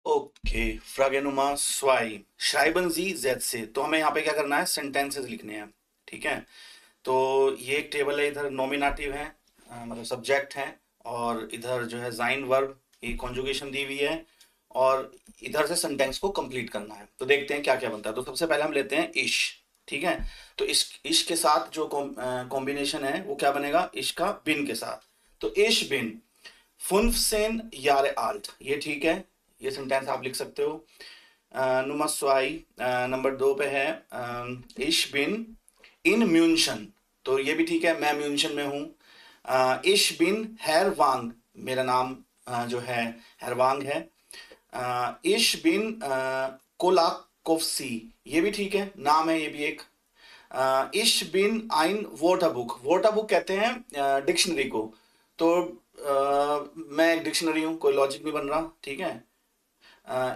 Okay, फ्रागेनुमा स्वाई श्राइबन जी Z से। तो हमें यहाँ पे क्या करना है, सेंटेंसेस लिखने हैं। ठीक है, तो ये एक टेबल है, इधर नॉमिनेटिव है, मतलब सब्जेक्ट है, और इधर जो है जाइन वर्ब की कॉन्जुगेशन दी हुई है, और इधर से सेंटेंस को कंप्लीट करना है। तो देखते हैं क्या क्या बनता है। तो सबसे पहले हम लेते हैं इश। ठीक है, तो इश के साथ जो कॉम्बिनेशन है वो क्या बनेगा, इश का बिन के साथ। तो इश बिन फुनफसेन यारे आल्ट, ये ठीक है, ये सेंटेंस आप लिख सकते हो। नुमा स्वाई नंबर 2 पे है, इश बिन इन म्यूनशन, तो ये भी ठीक है, मैं म्यूनशन में हूँ। इश बिन हैरवांग, मेरा नाम जो है हैरवांग है। इश बिन कोलाकोफसी, ये भी ठीक है, नाम है ये भी एक। इश बिन आइन वोटा बुक, वोटा बुक कहते हैं डिक्शनरी को। तो मैं एक डिक्शनरी हूँ, कोई लॉजिक नहीं बन रहा। ठीक है,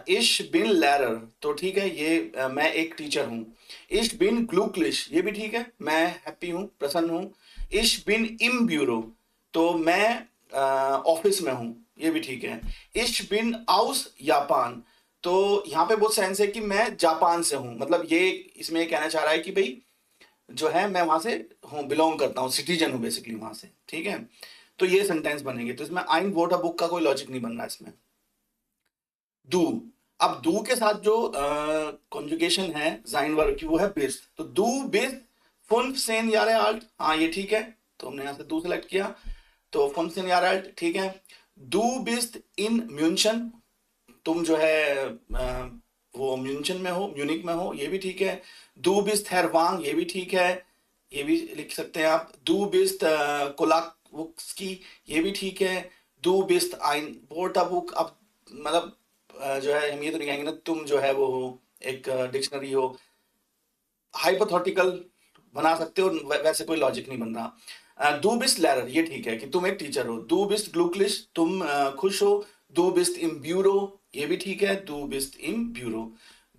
इश बिन लैरर, तो ठीक है, ये मैं एक टीचर हूँ। इश बिन ग्लूकलिश, ये भी ठीक है, मैं हैप्पी हूँ, प्रसन्न हूँ। इश बिन इम ब्यूरो, तो मैं ऑफिस में हूँ, ये भी ठीक है। इश बिन आउस जापान, तो यहाँ पे बहुत सेंस है कि मैं जापान से हूँ, मतलब ये इसमें ये कहना चाह रहा है कि भाई जो है मैं वहां से हूँ, बिलोंग करता हूँ, सिटीजन हूँ बेसिकली वहां से। ठीक है, तो ये सेंटेंस बनेंगे। तो इसमें आइन वोट अ बुक का कोई लॉजिक नहीं बन रहा इसमें। डू, अब डू के साथ जो कॉन्जुगेशन है जाइन वर्ब की वो है बिस्ट, तो डू बिस्ट फुन सेन यारे आल्ट, हाँ ये ठीक है, तो हमने यहाँ से डू सेलेक्ट किया, तो फुन सेन यारे आल्ट ठीक है। डू बिस्ट इन म्यूनशन, तुम जो है वो म्यूनशन में हो, म्यूनिक में हो, ये भी ठीक है। डू बिस्ट हैरवांग, ये भी ठीक है, ये भी लिख सकते हैं आप। डू बिस्ट कोलाक्सकी, ये भी ठीक है। डू बिस्ट आइन बोर्टा बुक, अब मतलब जो है हम ये तो नहीं कहेंगे ना तुम जो है वो हो, एक डिक्शनरी हो, हाइपोथेटिकल बना सकते हो, वैसे कोई लॉजिक नहीं बन रहा। डू बिस्ट लैरर, ये ठीक है कि तुम एक टीचर हो। डू बिस्ट ग्लूकलिश, तुम खुश हो। डू बिस्ट इन ब्यूरो, ये भी ठीक है, डू बिस्ट इन ब्यूरो।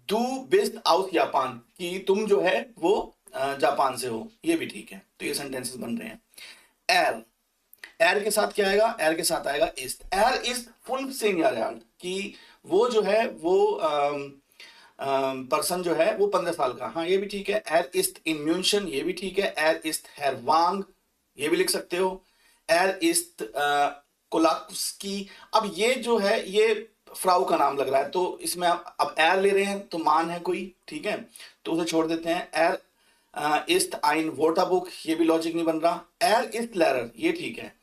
डू बिस्ट आउट जापान, कि तुम जो है वो जापान से हो, ये भी ठीक है। तो ये सेंटेंसेस बन रहे हैं। एर, एर के साथ क्या आएगा, एर के साथ आएगा इस्ट। एर इज फुल सेन यार, कि वो जो है वो पर्सन जो है वो 15 साल का, हाँ ये भी ठीक है। एर इस्ट इन म्यूनशन, ये भी ठीक है। एर इस्ट हैरवांग, ये भी लिख सकते हो। एर इस्ट कोलाक्सकी, अब ये जो है ये फ्राउ का नाम लग रहा है, तो इसमें अब एर ले रहे हैं तो मान है कोई, ठीक है, तो उसे छोड़ देते हैं। एर इस्ट आइन वोटा बुक, ये भी लॉजिक नहीं बन रहा। एर इस्ट लैरर, ये ठीक है।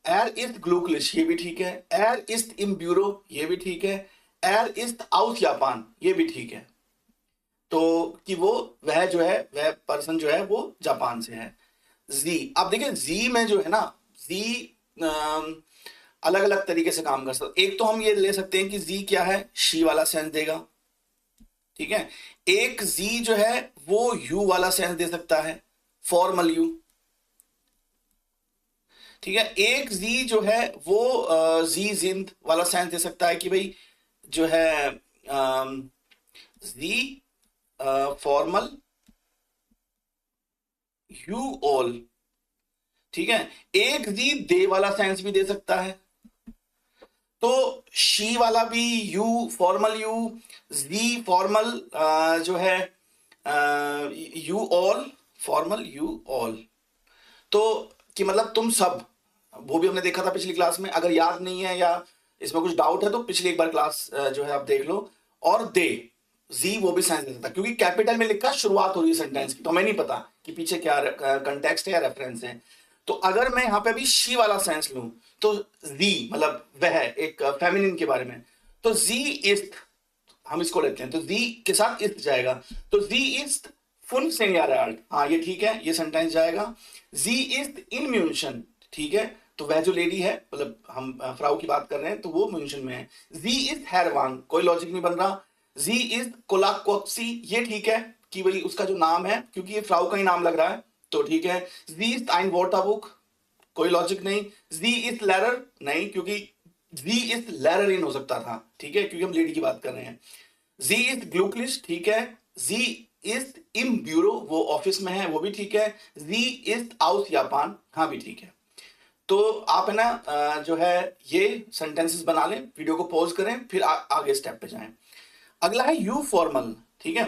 एर इस्ट ग्लूकलिश, ये भी ठीक है। एर इस्ट इन ब्यूरो, ये भी ठीक है। एर इस्ट आउट जापान, ये भी ठीक है, तो कि वो वह जो है वह पर्सन जो है वो जापान से है। जी, अब देखिए जी में जो है ना, जी अलग अलग तरीके से काम कर सकते। एक तो हम ये ले सकते हैं कि जी क्या है, शी वाला सेंस देगा। ठीक है, एक जी जो है वो यू वाला सेंस दे सकता है, फॉर्मल यू। ठीक है, एक जी जो है वो जी जिंद वाला सेंस दे सकता है कि भाई जो है जी फॉर्मल यू ऑल। ठीक है, एक जी दे वाला सेंस भी दे सकता है, तो शी वाला भी U formal U, G formal जो है U all, formal U all, तो कि मतलब तुम सब, वो भी हमने देखा था पिछली क्लास में। अगर याद नहीं है या इसमें कुछ डाउट है तो पिछली एक बार क्लास जो है आप देख लो। और दे, जी वो भी साइंस देता था, क्योंकि कैपिटल में लिखा शुरुआत हो रही है सेंटेंस की, तो हमें नहीं पता कि पीछे क्या कंटेक्स्ट है या रेफरेंस है। तो अगर मैं यहाँ पे अभी शी वाला सेंस लूं, तो जी मतलब वह एक फेमिनिन के बारे में, तो जी इस्ट हम इसको लेते हैं, तो जी के साथ इस्ट जाएगा, तो जी इस्ट फुन सेनियाराल्ड, हाँ ये ठीक है, ये सेंटेंस जाएगा। जी इस्ट इन म्यूनशन, ठीक है, तो वह जो लेडी है, मतलब हम फ्राउ की बात कर रहे हैं, तो वो म्यूनशन में है। जी इज हैरवान, कोई लॉजिक नहीं बन रहा। जी इज कोलाकोक्सी, ये ठीक है कि भाई उसका जो नाम है, क्योंकि ये फ्राउ का ही नाम लग रहा है, तो ठीक है। जी इज आइन वोटा बुक, कोई लॉजिक नहीं। जी इज लैरर, नहीं, क्योंकि जी इज लैरर इन हो सकता था, ठीक है, क्योंकि हम लेडी की बात कर रहे हैं। जी इज ग्लूकलिश, ठीक है। जी इज इन ब्यूरो, वो ऑफिस में है, वो भी ठीक है। जी इज आउट जापान, हाँ भी ठीक है। तो आप है ना जो है ये सेंटेंसेस बना लें, वीडियो को पॉज करें, फिर आगे स्टेप पे जाएं। अगला है यू फॉर्मल, ठीक है।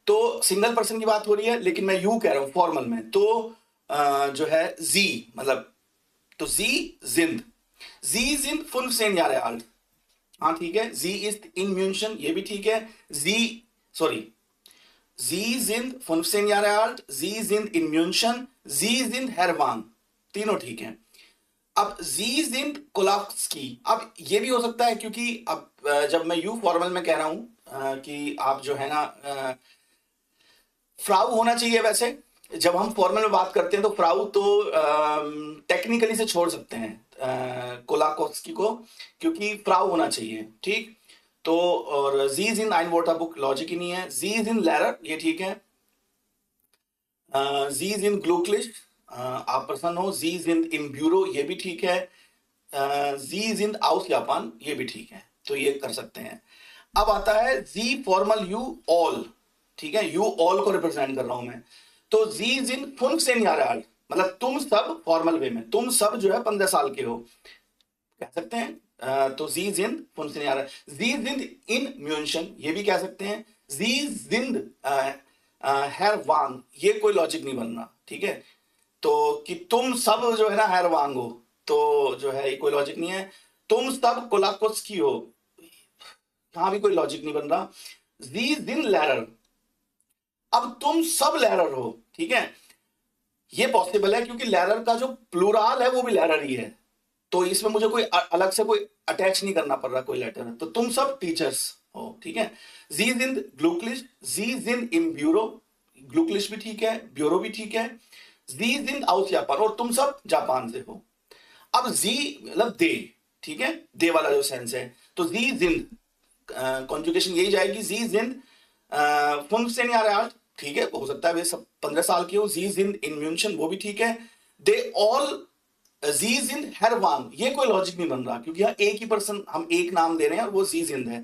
तो सिंगल पर्सन की बात हो रही है, लेकिन मैं यू कह रहा हूं फॉर्मल में, तो जो है जी, मतलब तो जी जिंद फुन यार आल्ट, हाँ ठीक है। जी इज इन म्यूनशन, ये भी ठीक है। जी जिंद फुन यार आल्ट, जी जिंद इन म्यूनशन, जी जिंद हेरवांग, तीनों ठीक है। अब जी जिंद कोलाफ्स्की, अब ये भी हो सकता है, क्योंकि अब जब मैं यू फॉर्मल में कह रहा हूं कि आप जो है ना फ्राउ होना चाहिए। वैसे जब हम फॉर्मल में बात करते हैं तो फ्राउ तो टेक्निकली से छोड़ सकते हैं कोलाकोस्की को, क्योंकि फ्राउ होना चाहिए, ठीक। तो और जीज इन आइन वोटा बुक लॉजिक ही नहीं है। जीज इन लैरर, ये ठीक है। जीज इन ग्लूक्लिश, आप प्रसन्न हो। जीज इन ब्यूरो, ये भी ठीक है। जीज इन आउस जापान, ये भी ठीक है, तो ये कर सकते हैं। अब आता है जी फॉर्मल यू ऑल, ठीक है। यू ऑल को रिप्रेजेंट कर रहा हूं मैं, तो जी जिन फुनक्सेन यार, मतलब तुम सब फॉर्मल वे में, तुम सब जो है 15 साल के हो, कह सकते हैं। तो जी जिंद फुनक्सेन यार, जी जिंद इन म्यूनशन, ये भी कह सकते हैं। जी जिंद हैर वांग, ये कोई लॉजिक नहीं बन रहा, ठीक है। तो कि तुम सब जो है ना हैर वांग हो, तो जो है ये कोई लॉजिक नहीं है। तुम सब कोलाकोस्की हो, यहां भी कोई लॉजिक नहीं बन रहा। जी जिन लैरर, अब तुम सब लैरर हो, ठीक है। ये पॉसिबल है क्योंकि लैरर का जो प्लूराल है वो भी लैरर ही है, तो इसमें मुझे कोई अलग से कोई अटैच नहीं करना पड़ रहा कोई लेटर, तो तुम सब टीचर्स हो, ठीक है। जी जिंद ग्लूक्लिश, जी जिंद इन ब्यूरो, ग्लूक्लिश भी ठीक है, ब्यूरो भी ठीक है। जी जिंद आउस जापान, और तुम सब जापान से हो। अब जी मतलब दे, ठीक है, दे वाला जो सेंस है, तो जी जिंद कॉन्जुगेशन यही जाएगी, जी जिंद फुनक्सेन यार, ठीक है, हो सकता है वे सब 15 साल के हो। जी जिंद इन म्यूनशन, वो भी ठीक है। दे ऑल जी जिंद हेरवांग, ये कोई लॉजिक नहीं बन रहा, क्योंकि यहाँ एक ही पर्सन, हम एक नाम दे रहे हैं, वो जी जिंद है।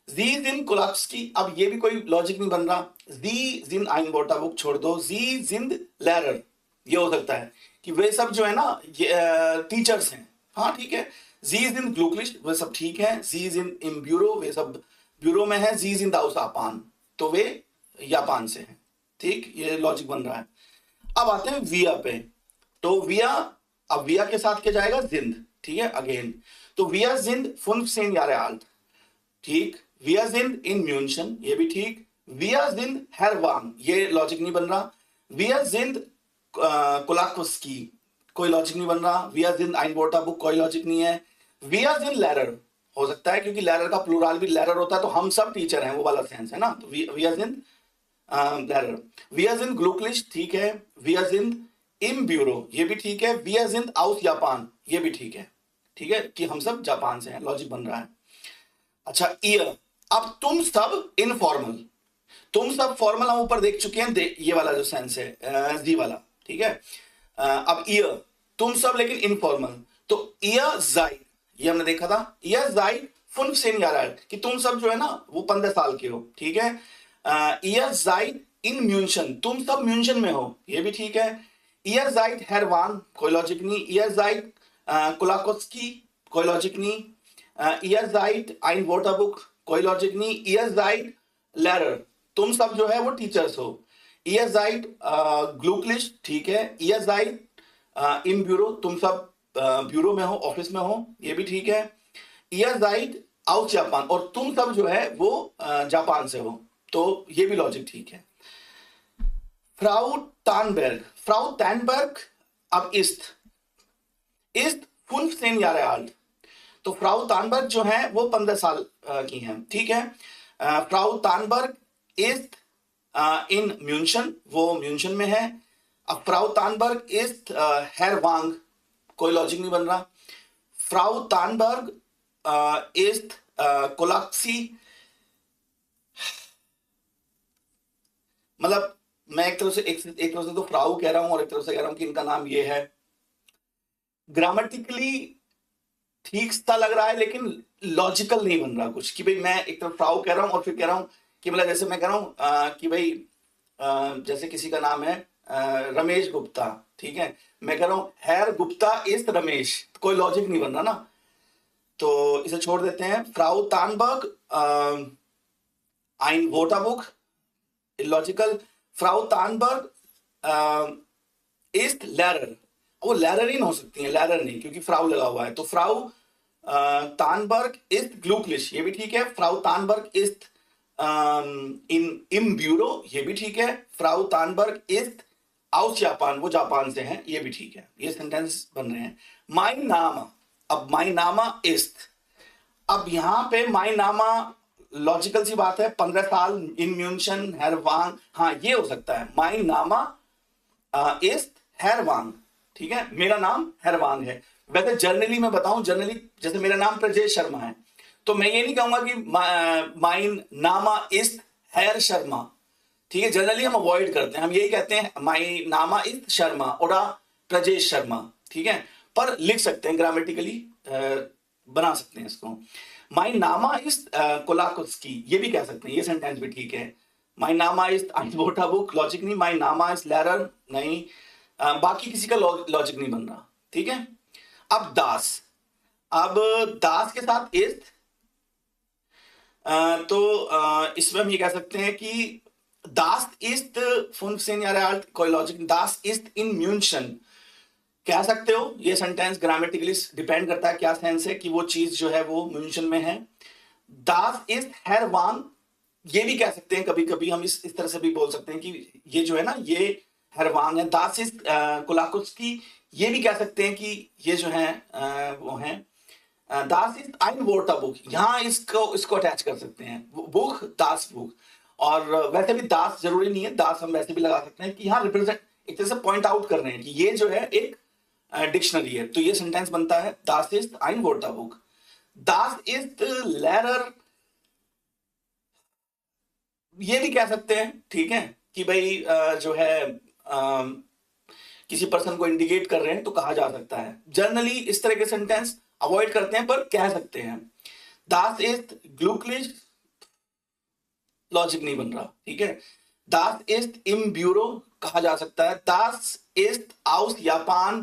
जी जिंद कोलाप्स्की, अब ये भी कोई लॉजिक नहीं बन रहा। जी जिंद आइन बोटा बुक छोड़ दो, जी जिंद लैरर, ये हो सकता है कि वे सब जो है ना ये टीचर्स हैं, हाँ ठीक है। जी जिंद ग्लूक्लिश, वे सब ठीक है। जी जिंद इन ब्यूरो, वे सब ब्यूरो में है। जी जिंद आउस जापान, तो वे जापान से हैं, ठीक, ये लॉजिक बन रहा है। अब आते हैं विया पे, तो विया, अब विया के साथ क्या जाएगा, जिंद, ठीक है अगेन। तो विया जिंद फुनक्सेन यार आल्ट, ठीक। विया जिंद इन म्यूनशन, ये भी ठीक। विया जिंद हेरवांग, ये लॉजिक नहीं बन रहा। विया जिंद कोलाकोस्की, कोई लॉजिक नहीं बन रहा। विया जिंद आइन वोटा बुक, कोई लॉजिक नहीं है। विया जिंद लैरर, हो सकता है क्योंकि लैरर का प्लूरल भी लैरर होता है, तो हम सब टीचर हैं, वो वाला सेंस है ना। तो विया जिंद लैरर। विया जिंद ग्लूक्लिश, ठीक है। विया जिंद इन ब्यूरो, ये भी ठीक है। विया जिंद आउस जापान, ये भी ठीक है, ठीक है, कि हम सब जापान से हैं, लॉजिक बन रहा है। अच्छा ईयर, अब तुम सब इनफॉर्मल, तुम सब फॉर्मल हम ऊपर देख चुके हैं, ये वाला जो सेंस है जी वाला, ठीक है। अब ईयर, तुम सब लेकिन इनफॉर्मल, तो ईयर जाइड, ये हमने देखा था। ईयर जाइड फुनक्सेन यार, कि तुम सब जो है ना वो 15 साल के हो, ठीक है। ईयर जाइड इन म्यूनशन, तुम सब म्यूनशन में हो, ये भी ठीक है। ईयर जाइड हेरवान, कोई लॉजिक नहीं। ईयर जाइड कोलाकोस्की, कोई लॉजिक नहीं। ईयर जाइड आइन वोटा बुक, कोई लॉजिक नहीं। ईयर जाइड लैरर, तुम सब जो है वो टीचर्स हो। ईयर जाइड ग्लूक्लिश, ठीक है। ईयर जाइड इन ब्यूरो, तुम सब ब्यूरो में हो, ऑफिस में हो, ये भी ठीक है। ईयर जाइड आउट जापान, और तुम सब जो है वो जापान से हो, तो ये भी लॉजिक ठीक है। फ्राउ टानबर्ग, फ्राउ टैनबर्ग, अब इस्त फुनक्सेन यार आल्ट, तो फ्राउ तानबर्ग जो है वो 15 साल की हैं, ठीक है। फ्राउ तानबर्ग इज इन म्यूनशन, वो म्यूनशन में है। अब फ्राउ तानबर्ग इज हेरवांग, कोई लॉजिक नहीं बन रहा। फ्राउ तानबर्ग इज कोलाक्सी, मतलब मैं एक तरफ से तो फ्राउ कह रहा हूं और एक तरफ से कह रहा हूं कि इनका नाम ये है। ग्रामेटिकली ठीक सा लग रहा है, लेकिन लॉजिकल नहीं बन रहा कुछ, कि भाई मैं एक तरफ फ्राउ कह रहा हूं और फिर कह रहा हूं कि मतलब जैसे मैं कह रहा हूं कि भाई जैसे किसी का नाम है रमेश गुप्ता, ठीक है, मैं कह रहा हूं हैर गुप्ता इस रमेश, कोई लॉजिक नहीं बन रहा ना, तो इसे छोड़ देते हैं। फ्राउ तानबर्ग ein Wörterbuch, illogical. फ्राउ तानबर्ग इस्ट लैरर, वो लैरर ही हो सकती है, लैरर नहीं, क्योंकि फ्राउ लगा हुआ है। तो फ्राउ तानबर्ग इस्ट ग्लूकलिश, ये भी ठीक है। फ्राउ तानबर्ग इस्ट इन इम ब्यूरो, ये भी ठीक है। फ्राउ तानबर्ग इस्ट आउस जापान, वो जापान से हैं, ये भी ठीक है। ये सेंटेंस बन रहे हैं। माइन नामा, अब माइन नामा इस्ट, अब यहां पे माइन नामा लॉजिकल सी बात है, 15 साल इन म्यूनशन हैरवांग, हाँ ये हो सकता है। माइन नामा इस्ट हैरवांग, ठीक है, मेरा नाम हैरवांग है। वैसे जर्नली मैं बताऊं, जर्नली जैसे मेरा नाम प्रजेश शर्मा है, तो मैं ये नहीं कहूंगा कि माइन नामा इस्ट हैर शर्मा, ठीक है, जनरली हम अवॉइड करते हैं, हम यही कहते हैं माई नामा इज शर्मा और प्रजेश शर्मा, ठीक है। पर लिख सकते हैं, ग्रामेटिकली बना सकते हैं इसको। माई नामा इज कोलाकुस्की, ये भी कह सकते हैं, ये सेंटेंस भी ठीक है। माई नामा इज अनबोटा बुक, लॉजिक नहीं। माई नामा इज लैरर, नहीं। बाकी किसी का लॉजिक नहीं बन रहा, ठीक है। अब दास, अब दास के साथ इज, तो इसमें हम ये कह सकते हैं कि Das ist funktioniert, कोई logic. Das ist in München, कह सकते हो। ये सेंटेंस ग्रामेटिकली डिपेंड करता है क्या सेंस है, कि वो चीज जो है वो म्यूनशन में है। Das ist herwann, ये भी कह सकते हैं, कभी कभी हम इस तरह से भी बोल सकते हैं कि ये जो है ना, ये herwann है। Das ist कोलाकुस्की, ये भी कह सकते हैं कि ये जो है वो है। Das ist ein Wörterbuch, यहाँ इसको अटैच कर सकते हैं, बुक दास बुक। और वैसे भी दास जरूरी नहीं है, दास हम वैसे भी लगा सकते हैं कि यहाँ रिप्रेजेंट, एक तरह से पॉइंट आउट कर रहे हैं कि ये जो है एक डिक्शनरी है। तो ये सेंटेंस बनता है दास इज ein Wörterbuch, दास इज लैरर, ये भी कह सकते हैं, ठीक है, कि भाई जो है किसी पर्सन को इंडिकेट कर रहे हैं तो कहा जा सकता है। जनरली इस तरह के सेंटेंस अवॉइड करते हैं, पर कह सकते हैं। दास इज ग्लूकलिश, लॉजिक नहीं बन रहा, ठीक है। दास इस्ट इम ब्यूरो कहा जा सकता है। दास इस्ट आउस जापान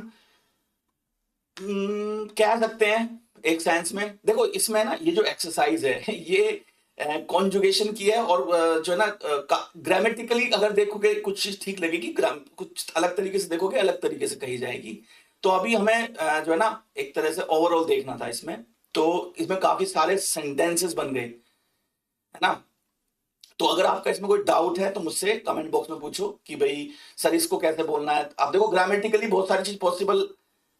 कह सकते हैं एक सेंस में। देखो इसमें ना ये जो एक्सरसाइज है ये कॉन्जुगेशन की है, और जो है ना ग्रामेटिकली अगर देखोगे कुछ चीज ठीक लगेगी, कुछ अलग तरीके से देखोगे अलग तरीके से कही जाएगी। तो अभी हमें जो है ना एक तरह से ओवरऑल देखना था इसमें, तो इसमें काफी सारे सेंटेंसेस बन गए, है ना। तो अगर आपका इसमें कोई डाउट है तो मुझसे कमेंट बॉक्स में पूछो कि भाई सर इसको कैसे बोलना है। आप देखो ग्रामेटिकली बहुत सारी चीज पॉसिबल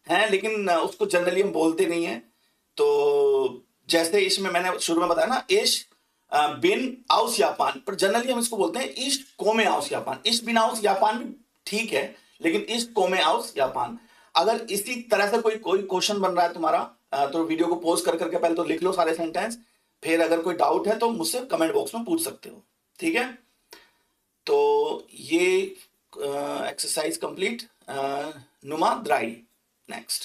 हैं, लेकिन उसको जनरली हम बोलते नहीं है। तो जैसे इसमें मैंने शुरू में बताया ना, इश बिन आउस जापान, पर जनरली हम इसको बोलते हैं इश कोमे आउस जापान। इश बिन आउस जापान भी ठीक है, लेकिन इश कोमे आउस जापान। अगर इसी तरह से कोई क्वेश्चन बन रहा है तुम्हारा, तो वीडियो को पॉज कर करके पहले तो लिख लो सारे सेंटेंस, फिर अगर कोई डाउट है तो मुझसे कमेंट बॉक्स में पूछ सकते हो, ठीक है। तो ये एक्सरसाइज कंप्लीट। नुमा Durai, next.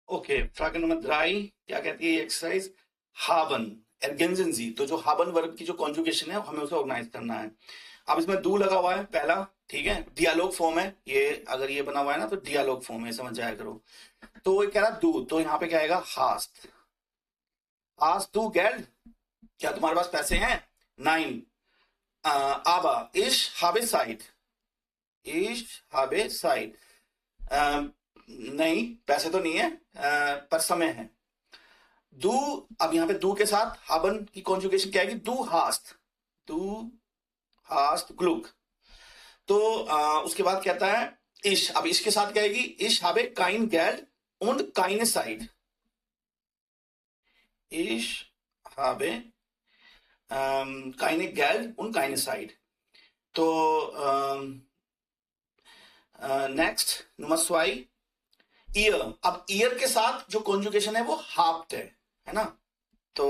Okay, फ्रागे number Durai क्या कहती है ये एक्सरसाइज? हाबन एर्गेंजन जी, तो जो हाबन वर्ब की जो कॉन्जुगेशन है हमें उसे ऑर्गेनाइज करना है। अब इसमें दू लगा हुआ है पहला, ठीक है, डियालॉग फॉर्म है ये, अगर ये बना हुआ है ना तो डियालॉग फॉर्म है, समझ जाया करो। तो ये कह रहा दू, तो यहाँ पे क्या आएगा? हास्ट, हास्ट दू गेल्ड, क्या तुम्हारे पास पैसे हैं? 9 आबा इश हाबे साइड, इश हाबे साइड, नहीं पैसे तो नहीं है, पर समय है। दू, अब यहाँ पे दू के साथ हाबन की कॉन्जुगेशन क्या आएगी? दू हास्ट ग्लुक। तो उसके बाद कहता है इश, अब इश के साथ क्या आएगी? इश हाबे Kine गेल्ड und keine Zeit, ich habe keine Geld und keine Zeit। तो नेक्स्ट नंबर 2 ईयर। अब ईयर के साथ जो कॉन्जुगेशन है वो हाफ्ट है ना। तो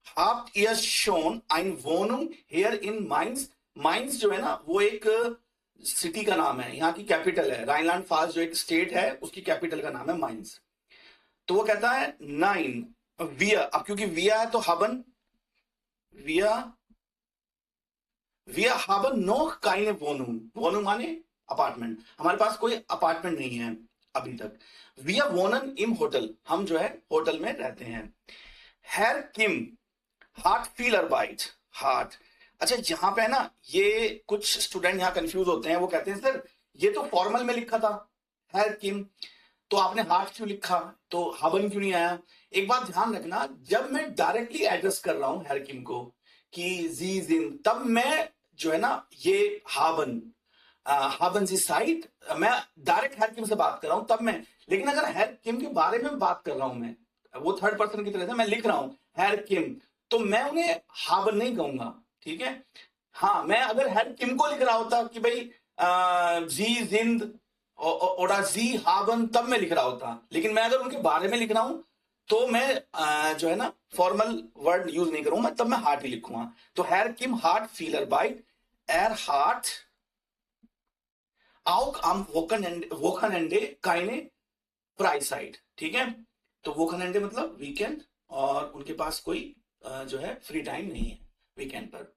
हाफ्ट year shown ein Wohnung hier in Mainz, mines जो है ना वो एक सिटी का नाम है, यहाँ की कैपिटल है। राइनलैंड फाल्स जो एक स्टेट है उसकी कैपिटल का नाम है माइंस। तो वो कहता है 9 विया, अब क्योंकि विया है तो हबन, विया Wir haben noch keine Wohnung. Wohnung माने अपार्टमेंट, हमारे पास कोई अपार्टमेंट नहीं है अभी तक. Wir wohnen im Hotel, हम जो है होटल में रहते हैं. Herr Kim hat viel Arbeit. Hat. अच्छा, यहाँ पे है ना, ये कुछ स्टूडेंट यहाँ कंफ्यूज होते हैं. वो कहते हैं सर ये तो फॉर्मल में लिखा था Herr Kim, तो आपने हार्ट क्यों लिखा, तो हाबन क्यों नहीं आया. एक बात ध्यान रखना, जब मैं डायरेक्टली एड्रेस कर रहा हूं Herr Kim को कि जी जिन, तब मैं जो है ना ये हाबन हाबन जी साइड, मैं डायरेक्ट Herr Kim से बात कर रहा हूं तब मैं. लेकिन अगर Herr Kim के बारे में बात कर रहा हूं मैं, वो थर्ड पर्सन की तरह से मैं लिख रहा हूं Herr Kim, तो मैं उन्हें हाबन नहीं कहूंगा. ठीक है. हाँ, मैं अगर Herr Kim को लिख रहा होता कि भाई जी जिंद और जी हाबन, तब मैं लिख रहा होता. लेकिन मैं अगर उनके बारे में लिख रहा हूं तो मैं जो है ना फॉर्मल वर्ड यूज नहीं करूंगा, तब मैं हार्ट ही लिखूंगा. तो Herr Kim hat viel Arbeit, er hat auch am Wochenende keine Freizeit. ठीक है. तो Wochenende मतलब वीकेंड, और उनके पास कोई जो है फ्री टाइम नहीं है वीकेंड पर.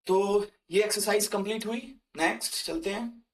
तो ये एक्सरसाइज कंप्लीट हुई. नेक्स्ट चलते हैं.